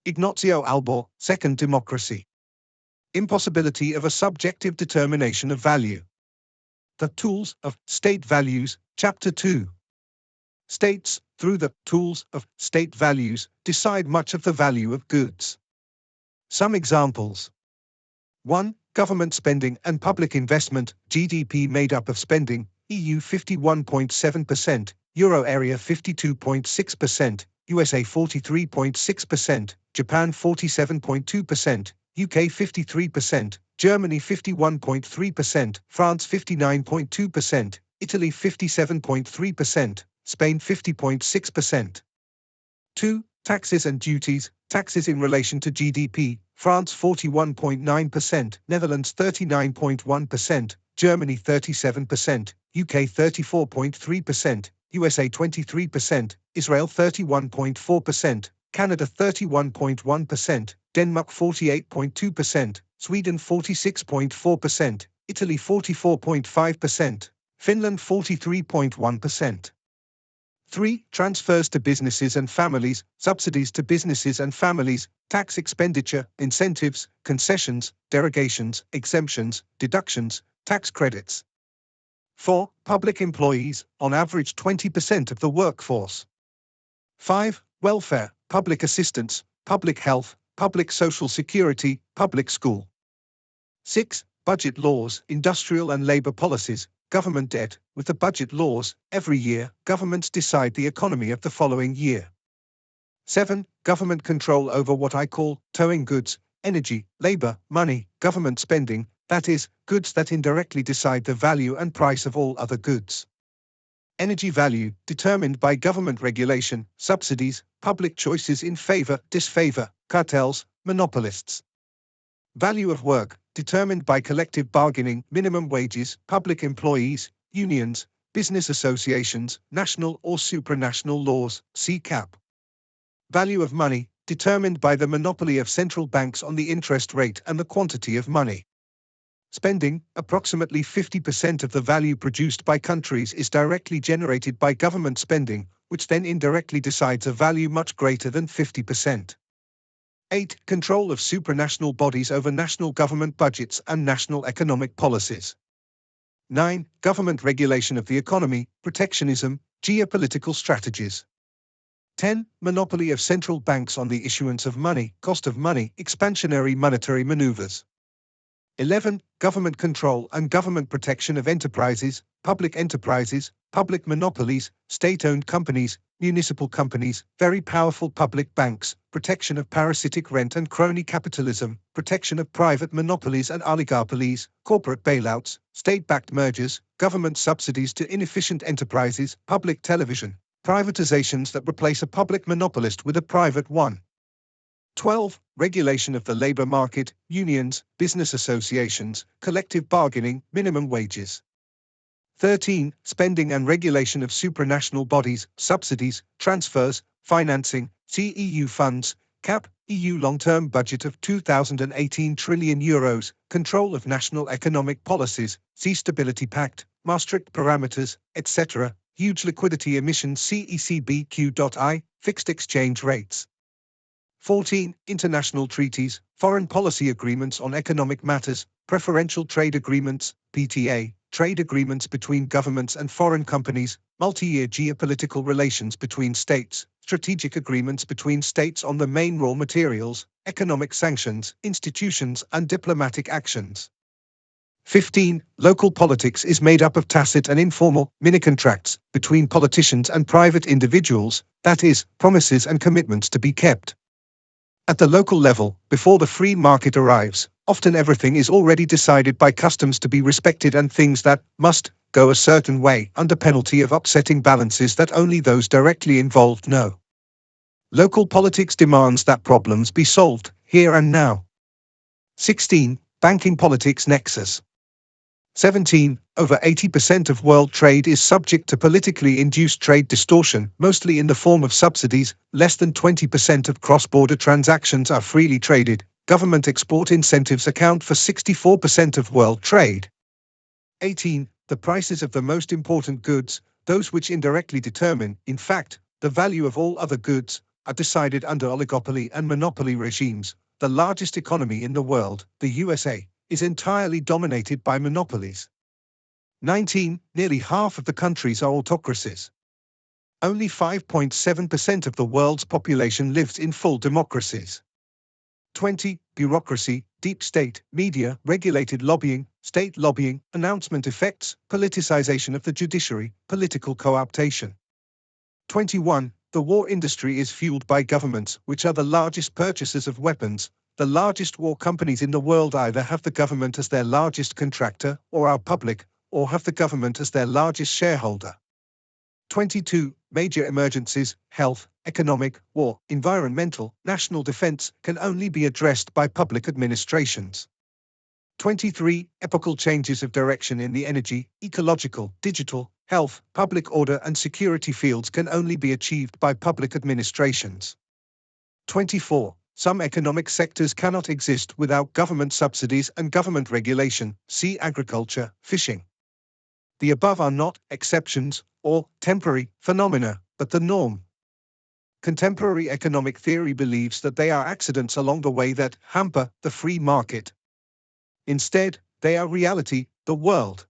Ignazio Alboré, Second Democracy. Impossibility of a subjective determination of value. The Tools of State Values, Chapter 2. States, through the tools of state values, decide much of the value of goods. Some examples. 1. Government spending and public investment, GDP made up of spending, EU 51.7%, Euro area 52.6%, USA 43.6%, Japan 47.2%, UK 53%, Germany 51.3%, France 59.2%, Italy 57.3%, Spain 50.6%. 2. Taxes and duties, taxes in relation to GDP, France 41.9%, Netherlands 39.1%, Germany 37%, UK 34.3%, USA 23%, Israel 31.4%, Canada 31.1%, Denmark 48.2%, Sweden 46.4%, Italy 44.5%, Finland 43.1%. 3. Transfers to businesses and families, subsidies to businesses and families, tax expenditure, incentives, concessions, derogations, exemptions, deductions, tax credits. 4. Public employees, on average 20% of the workforce. 5. Welfare, public assistance, public health, public social security, public school. 6. Budget laws, industrial and labor policies, government debt. With the budget laws, every year, governments decide the economy of the following year. 7. Government control over what I call towing goods, energy, labor, money, government spending, that is, goods that indirectly decide the value and price of all other goods. Energy value, determined by government regulation, subsidies, public choices in favor, disfavor, cartels, monopolists. Value of work, determined by collective bargaining, minimum wages, public employees, unions, business associations, national or supranational laws, see cap. Value of money, determined by the monopoly of central banks on the interest rate and the quantity of money. Spending, approximately 50% of the value produced by countries is directly generated by government spending, which then indirectly decides a value much greater than 50%. 8. Control of supranational bodies over national government budgets and national economic policies. 9. Government regulation of the economy, protectionism, geopolitical strategies. 10. Monopoly of central banks on the issuance of money, cost of money, expansionary monetary maneuvers. 11. Government control and government protection of enterprises, public monopolies, state-owned companies, municipal companies, very powerful public banks, protection of parasitic rent and crony capitalism, protection of private monopolies and oligopolies, corporate bailouts, state-backed mergers, government subsidies to inefficient enterprises, public television, privatizations that replace a public monopolist with a private one. 12. Regulation of the labor market, unions, business associations, collective bargaining, minimum wages. 13. Spending and regulation of supranational bodies, subsidies, transfers, financing, see EU funds, cap, EU long-term budget of 2018 trillion euros, control of national economic policies, see Stability Pact, Maastricht parameters, etc., huge liquidity emissions, see ECB-Q.I, fixed exchange rates. 14. International treaties, foreign policy agreements on economic matters, preferential trade agreements, PTA, trade agreements between governments and foreign companies, multi-year geopolitical relations between states, strategic agreements between states on the main raw materials, economic sanctions, institutions and diplomatic actions. 15. Local politics is made up of tacit and informal mini-contracts between politicians and private individuals, that is, promises and commitments to be kept. At the local level, before the free market arrives, often everything is already decided by customs to be respected and things that must go a certain way under penalty of upsetting balances that only those directly involved know. Local politics demands that problems be solved, here and now. 16. Banking politics nexus. 17. Over 80% of world trade is subject to politically induced trade distortion, mostly in the form of subsidies. Less than 20% of cross-border transactions are freely traded. Government export incentives account for 64% of world trade. 18. The prices of the most important goods, those which indirectly determine, in fact, the value of all other goods, are decided under oligopoly and monopoly regimes. The largest economy in the world, the USA, is entirely dominated by monopolies. 19. Nearly half of the countries are autocracies. Only 5.7% of the world's population lives in full democracies. 20. Bureaucracy, deep state, media, regulated lobbying, state lobbying, announcement effects, politicization of the judiciary, political co-optation. 21. The war industry is fueled by governments, which are the largest purchasers of weapons. The largest war companies in the world either have the government as their largest contractor, or are public, or have the government as their largest shareholder. 22. Major emergencies, health, economic, war, environmental, national defense, can only be addressed by public administrations. 23. Epochal changes of direction in the energy, ecological, digital, health, public order and security fields can only be achieved by public administrations. 24. Some economic sectors cannot exist without government subsidies and government regulation, see agriculture, fishing. The above are not exceptions or temporary phenomena, but the norm. Contemporary economic theory believes that they are accidents along the way that hamper the free market. Instead, they are reality, the world.